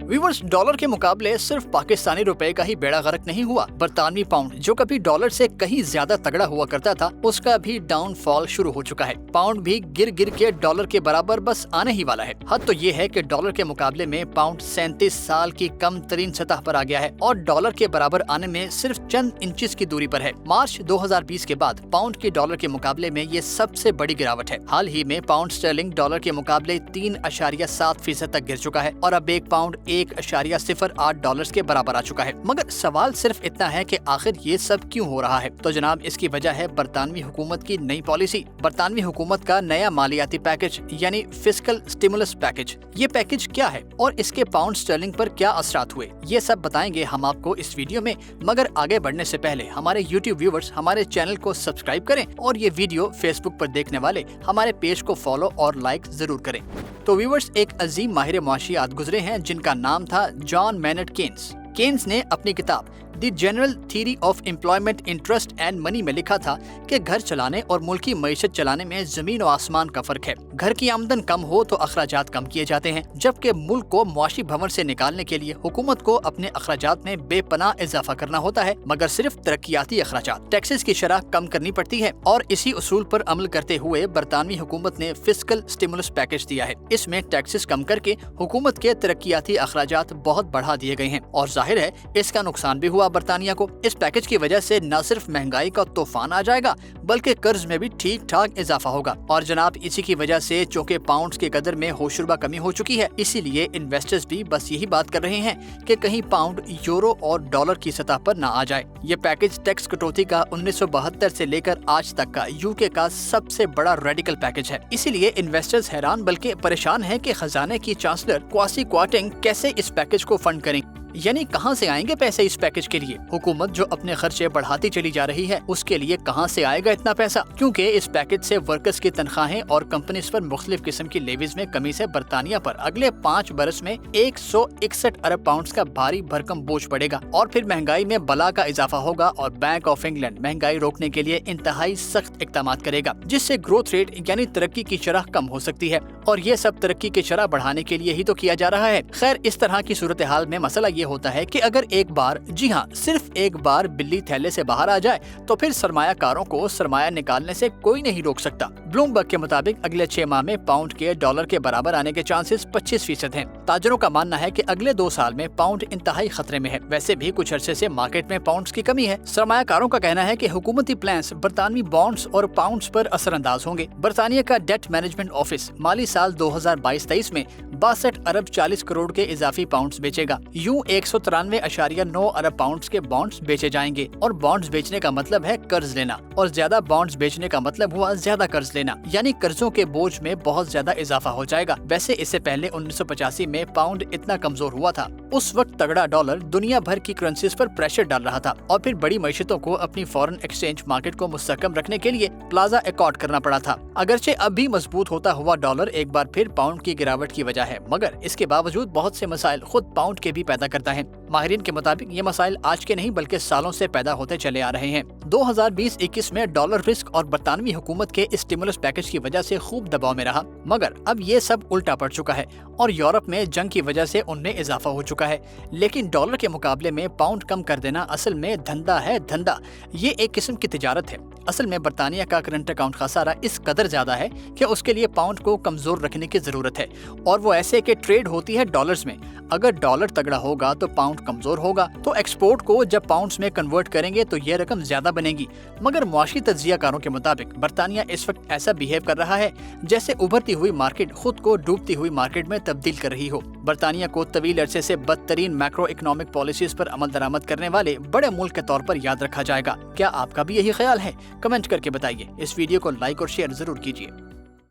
Viewers, dollar के मुकाबले सिर्फ पाकिस्तानी रुपए का ही बेड़ा गर्क नहीं हुआ। बरतानवी पाउंड, जो कभी डॉलर से कहीं ज्यादा तगड़ा हुआ करता था, उसका भी डाउनफॉल शुरू हो चुका है। पाउंड भी गिर गिर के डॉलर के बराबर बस आने ही वाला है। हद तो ये है कि डॉलर के मुकाबले में पाउंड 37 साल की कम तरीन सतह पर आ गया है और डॉलर के बराबर आने में सिर्फ चंद इंचेस की दूरी पर है। मार्च 2020 के बाद पाउंड की डॉलर के मुकाबले में ये सबसे बड़ी गिरावट है। हाल ही में पाउंड स्टर्लिंग डॉलर के मुकाबले 3.7% तक गिर चुका है और अब एक पाउंड 1.08 डॉलर के बराबर आ चुका है। मगर सवाल सिर्फ इतना है कि आखिर ये सब क्यों हो रहा है? तो जनाब, इसकी वजह है बरतानवी हुकूमत की नई पॉलिसी। बरतानवी हुकूमत का नया मालियाती पैकेज यानी फिस्कल स्टिमुलस पैकेज। ये पैकेज क्या है और इसके पाउंड स्टर्लिंग पर क्या असरात हुए, ये सब बताएंगे हम आपको इस वीडियो में। मगर आगे बढ़ने से पहले हमारे YouTube व्यूवर्स हमारे चैनल को सब्सक्राइब करें और ये वीडियो फेसबुक पर देखने वाले हमारे पेज को फॉलो और लाइक जरूर करें। तो व्यूवर्स, एक अजीम माहिर मुआशियात गुजरे हैं जिनका नाम था जॉन मैनर्ड केन्स। केन्स ने अपनी किताब the general theory of employment, interest and money में लिखा था कि घर चलाने और मुल्की मईशत चलाने में जमीन और आसमान का फर्क है। घर की आमदन कम हो तो अखराजात कम किए जाते हैं, जबकि मुल्क को मुआशी भंवर से निकालने के लिए हुकूमत को अपने अखराजात में बेपनाह इजाफा करना होता है, मगर सिर्फ तरक्याती अखराजात। टैक्सेस की शरह कम करनी पड़ती है और इसी उसूल पर अमल करते हुए बरतानवी हुकूमत ने फिस्कल स्टिमुलस पैकेज दिया है। इसमें टैक्सेस कम करके हुकूमत के तरक्याती अखराजात बहुत बढ़ा दिए गए हैं और जाहिर है इसका नुकसान भी हुआ बरतानिया को। इस पैकेज की वजह से न सिर्फ महंगाई का तूफान आ जाएगा बल्कि कर्ज में भी ठीक ठाक इजाफा होगा। और जनाब, इसी की वजह से चूंकि पाउंड के कदर में होशरुबा कमी हो चुकी है, इसीलिए इन्वेस्टर्स भी बस यही बात कर रहे हैं कि कहीं पाउंड यूरो और डॉलर की सतह पर न आ जाए। ये पैकेज टैक्स कटौती का 1972 से लेकर आज तक का यूके का सबसे बड़ा रेडिकल पैकेज है। इसीलिए इन्वेस्टर्स हैरान बल्कि परेशान है कि खजाने की चांसलर क्वासी क्वार्टेंग कैसे इस पैकेज को फंड करेंगे, यानी कहां से आएंगे पैसे इस पैकेज के लिए। हुकूमत जो अपने खर्चे बढ़ाती चली जा रही है, उसके लिए कहां से आएगा इतना पैसा? क्योंकि इस पैकेज से वर्कर्स की तनख्वाहें और कंपनीज पर मुख्तलिफ किस्म की लेवीज में कमी से बरतानिया पर अगले 5 बरस में 161 अरब पाउंड का भारी भरकम बोझ पड़ेगा। और फिर महंगाई में बला का इजाफा होगा और बैंक ऑफ इंग्लैंड महंगाई रोकने के लिए इंतहाई सख्त इकदाम करेगा, जिससे ग्रोथ रेट यानी तरक्की की शरह कम हो सकती है। और ये सब तरक्की की शरह बढ़ाने के लिए ही तो किया जा रहा है। खैर, इस तरह की सूरत हाल में मसला ये होता है कि अगर एक बार, जी हाँ सिर्फ एक बार, बिल्ली थैले से बाहर आ जाए तो फिर सरमायाकारों को सरमाया निकालने से कोई नहीं रोक सकता। ब्लूमबर्ग के मुताबिक अगले 6 माह में पाउंड के डॉलर के बराबर आने के चांसेस 25% हैं। ताजरों का मानना है कि अगले 2 साल में पाउंड इंतहाई खतरे में है। वैसे भी कुछ अरसे से मार्केट में पाउंड्स की कमी है। सरमायाकारों का कहना है कि हुकूमती प्लान्स बरतानवी बॉन्ड्स और पाउंड्स पर असरअंदाज होंगे। बरतानिया का डेट मैनेजमेंट ऑफिस माली साल 2022-23 में 62 अरब 40 करोड़ के इजाफी पाउंड्स बेचेगा। यूं 193.9 अरब पाउंड्स के बॉन्ड्स बेचे जाएंगे। और बॉन्ड्स बेचने का मतलब है कर्ज लेना, और ज्यादा बॉन्ड्स बेचने का मतलब हुआ ज्यादा कर्ज लेना, यानी कर्जों के बोझ में बहुत ज्यादा इजाफा हो जाएगा। वैसे इससे पहले 1985 में पाउंड इतना कमजोर हुआ था। उस वक्त तगड़ा डॉलर दुनिया भर की करेंसीज पर प्रेशर डाल रहा था और फिर बड़ी मईशतों को अपनी फॉरेन एक्सचेंज मार्केट को मुस्तहकम रखने के लिए प्लाजा एकॉर्ड करना पड़ा था। अगरचे अब भी मजबूत होता हुआ डॉलर एक बार फिर पाउंड की गिरावट की वजह है, मगर इसके बावजूद बहुत से मसाइल खुद पाउंड के भी पैदा करता है। माहिरीन के मुताबिक ये मसाइल आज के नहीं बल्कि सालों से पैदा होते चले आ रहे हैं। 2020-21 में डॉलर रिस्क और बरतानवी हुकूमत के स्टिमुलस पैकेज की वजह से खूब दबाव में रहा, मगर अब ये सब उल्टा पड़ चुका है और यूरोप में जंग की वजह से उनमें इजाफा हो चुका है। लेकिन डॉलर के मुकाबले में पाउंड कम कर देना असल में धंधा है, धंधा। ये एक किस्म की तिजारत है। असल में बरतानिया का करंट अकाउंट खसारा इस कदर ज्यादा है कि उसके लिए पाउंड को कमजोर रखने की जरूरत है, और वो ऐसे कि ट्रेड होती है डॉलर्स में। अगर डॉलर तगड़ा होगा तो पाउंड कमजोर होगा, तो एक्सपोर्ट को जब पाउंड्स में कन्वर्ट करेंगे तो ये रकम ज्यादा बनेगी। मगर मुआशी तज्जियाकारों के मुताबिक बरतानिया इस वक्त ऐसा बिहेव कर रहा है जैसे उभरती हुई मार्केट खुद को डूबती हुई मार्केट में तब्दील कर रही हो। बरतानिया को तवील अरसे से बदतरीन मैक्रो इकोनॉमिक पॉलिसीज पर अमल दरामद करने वाले बड़े मुल्क के तौर पर याद रखा जाएगा। क्या आपका भी यही ख्याल है? कमेंट करके बताइए। इस वीडियो को लाइक और शेयर जरूर कीजिए।